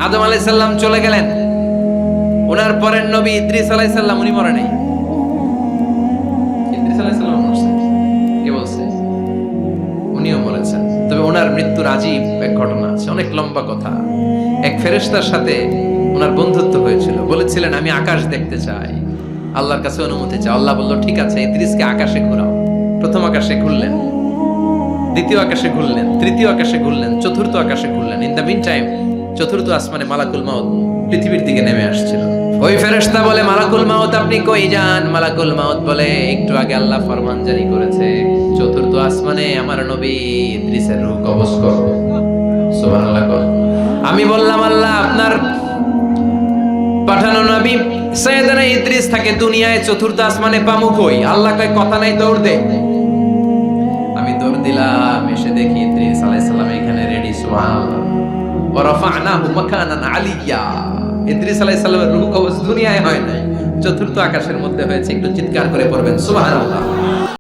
আদম আলাইহিস সালাম চলে গেলেন, ওনার পরের নবী ইদ্রিস আলাইহিস সালাম, উনি মরে নাই। ইদ্রিস আলাইহিস সালাম মরছেন, কে বলছে? উনিও মরেছেন। তবে ওনার মৃত্যুর আজীব এক ঘটনা আছে, অনেক লম্বা কথা। এক ফেরেশতার সাথে ওনার বন্ধুত্ব হয়েছিল, বলেছিলেন আমি আকাশ দেখতে চাই, আল্লাহর কাছে অনুমতি চাই। আল্লাহ বলল ঠিক আছে, ইদ্রিসকে আকাশে ঘোরাও। প্রথম আকাশে ঘুরলেন, দ্বিতীয় আকাশে ঘুরলেন, তৃতীয় আকাশে ঘুরলেন, চতুর্থ আকাশে ঘুরলেন। ইন দ্য মিন টাইম চতুর্থ আসমানে মালাকুল মাউত পৃথিবীর দিকে নেমে আসছিল। ওই ফেরেশতা বলে মালাকুল মাউত আপনি কই যান? মালাকুল মাউত বলে একটু আগে আল্লাহ ফরমান জারি করেছে, চতুর্থ আসমানে আমার নবী ইদ্রিসের রূহ কবজ করো। সুবহানাল্লাহ। আমি বললাম আল্লাহ আপনার পাঠানো নবী সাইয়েদনা ইদ্রিস থাকে দুনিয়ায়, চতুর্থ আসমানে পামু কই? আল্লাহ কয় কথা নাই, দৌড় দে। আমি দৌড় দিলাম, এসে দেখি ইদ্রিস আলাইহিস সালাম এখানে রেডি। সুবহানাল্লাহ। ওয়া রাফা'নাহু মাকানান আলিয়্যা। ইদ্রিস আলাইহিস সালামের রূহ কবজ দুনিয়ায় হয় নাই, চতুর্থ আকাশের মধ্যে হয়েছে। একটু চিৎকার করে পড়বেন সুবহানাল্লাহ।